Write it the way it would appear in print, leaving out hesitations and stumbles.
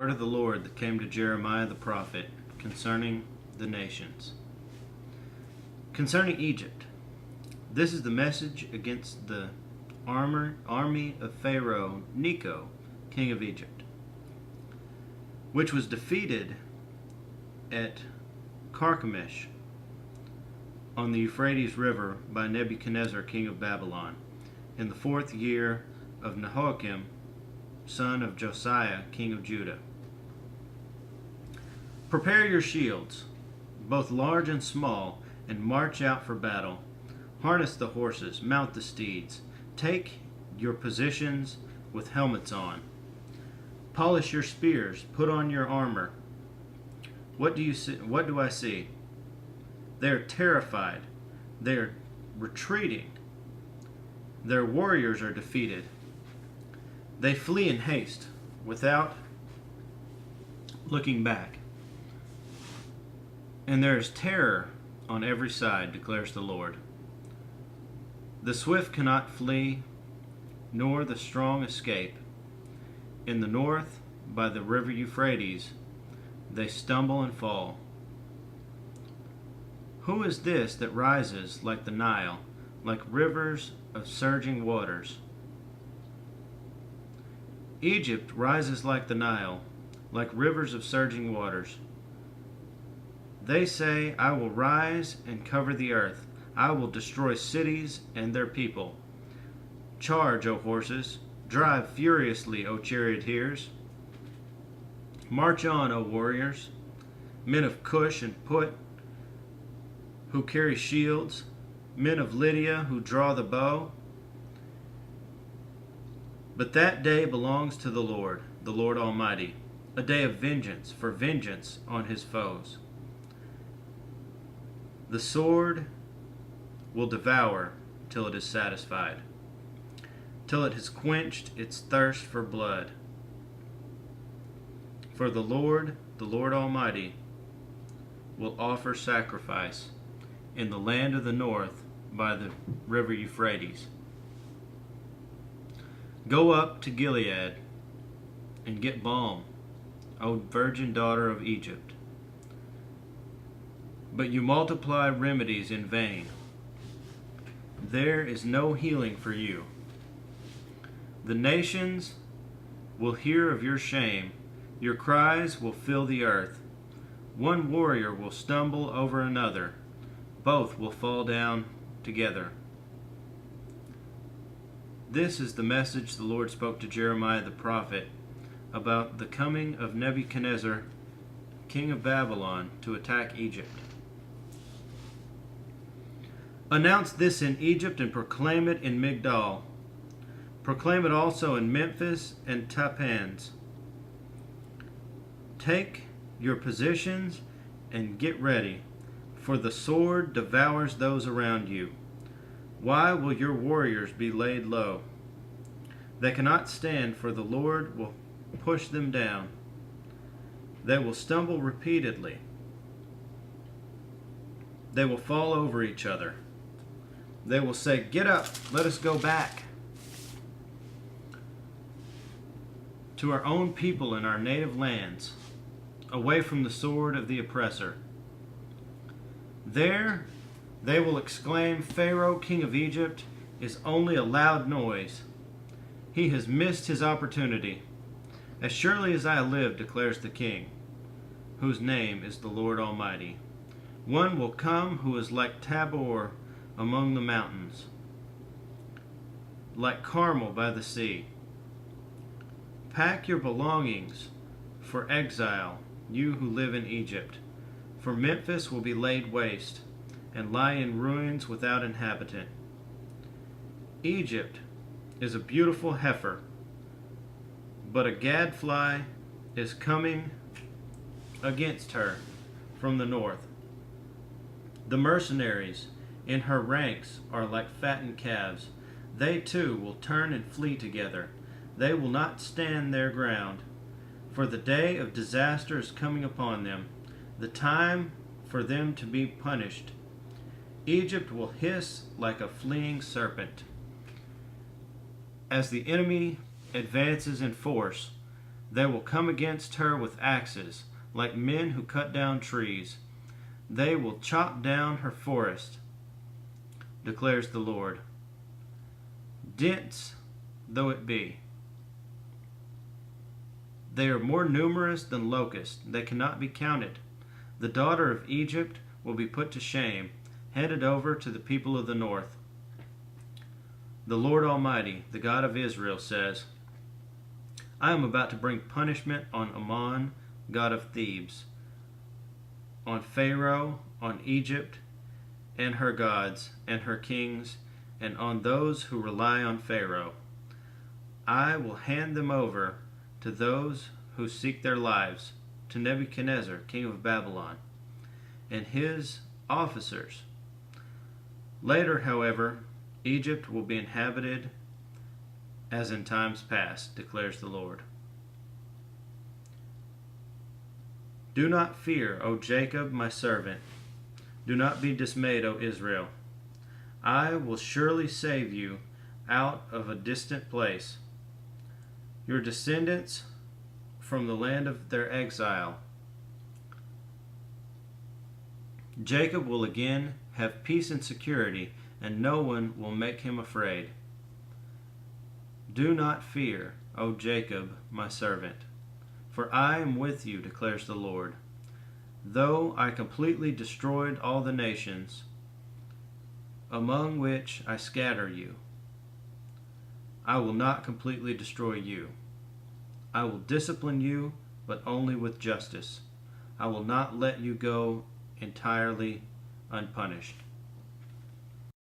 Word of the Lord that came to Jeremiah the prophet concerning the nations. Concerning Egypt, this is the message against the army of Pharaoh Necho, king of Egypt, which was defeated at Carchemish on the Euphrates River by Nebuchadnezzar, king of Babylon, in the 4th year of Jehoiakim, son of Josiah, king of Judah. Prepare your shields, both large and small, and march out for battle. Harness the horses, mount the steeds. Take your positions with helmets on. Polish your spears, put on your armor. What do you see? What do I see? They are terrified. They are retreating. Their warriors are defeated. They flee in haste, without looking back. And there is terror on every side, declares the Lord. The swift cannot flee, nor the strong escape. In the north, by the river Euphrates, they stumble and fall. Who is this that rises like the Nile, like rivers of surging waters? Egypt rises like the Nile, like rivers of surging waters. They say, I will rise and cover the earth. I will destroy cities and their people. Charge, O horses. Drive furiously, O charioteers. March on, O warriors, men of Cush and Put, who carry shields, men of Lydia who draw the bow. But that day belongs to the Lord Almighty, a day of vengeance, for vengeance on his foes. The sword will devour till it is satisfied, till it has quenched its thirst for blood. For the Lord Almighty, will offer sacrifice in the land of the north by the river Euphrates. Go up to Gilead and get balm, O virgin daughter of Egypt. But you multiply remedies in vain. There is no healing for you. The nations will hear of your shame. Your cries will fill the earth. One warrior will stumble over another. Both will fall down together. This is the message the Lord spoke to Jeremiah the prophet about the coming of Nebuchadnezzar, king of Babylon, to attack Egypt. Announce this in Egypt and proclaim it in Migdol. Proclaim it also in Memphis and Tahpanhes. Take your positions and get ready, for the sword devours those around you. Why will your warriors be laid low? They cannot stand, for the Lord will push them down. They will stumble repeatedly. They will fall over each other. They will say, get up, let us go back to our own people in our native lands, away from the sword of the oppressor. There they will exclaim, Pharaoh, king of Egypt, is only a loud noise. He has missed his opportunity. As surely as I live, declares the King, whose name is the Lord Almighty. One will come who is like Tabor among the mountains, like Carmel by the sea. Pack your belongings for exile, you who live in Egypt, for Memphis will be laid waste and lie in ruins without inhabitant. Egypt is a beautiful heifer, but a gadfly is coming against her from the north. The mercenaries in her ranks are like fattened calves. They too will turn and flee together. They will not stand their ground, for the day of disaster is coming upon them, the time for them to be punished. Egypt will hiss like a fleeing serpent. As the enemy advances in force, They will come against her with axes, like men who cut down trees. They will chop down her forest, declares the Lord. Dense though it be, they are more numerous than locusts. They cannot be counted. The daughter of Egypt will be put to shame, handed over to the people of the north. The Lord Almighty, the God of Israel, says, I am about to bring punishment on Ammon, god of Thebes, on Pharaoh, on Egypt, and her gods, and her kings, and on those who rely on Pharaoh. I will hand them over to those who seek their lives, to Nebuchadnezzar, king of Babylon, and his officers. Later, however, Egypt will be inhabited as in times past, declares the Lord. Do not fear, O Jacob, my servant. Do not be dismayed, O Israel. I will surely save you out of a distant place, your descendants from the land of their exile. Jacob will again have peace and security, and no one will make him afraid. Do not fear, O Jacob, my servant, for I am with you, declares the Lord. Though I completely destroyed all the nations among which I scatter you, I will not completely destroy you. I will discipline you, but only with justice. I will not let you go entirely unpunished.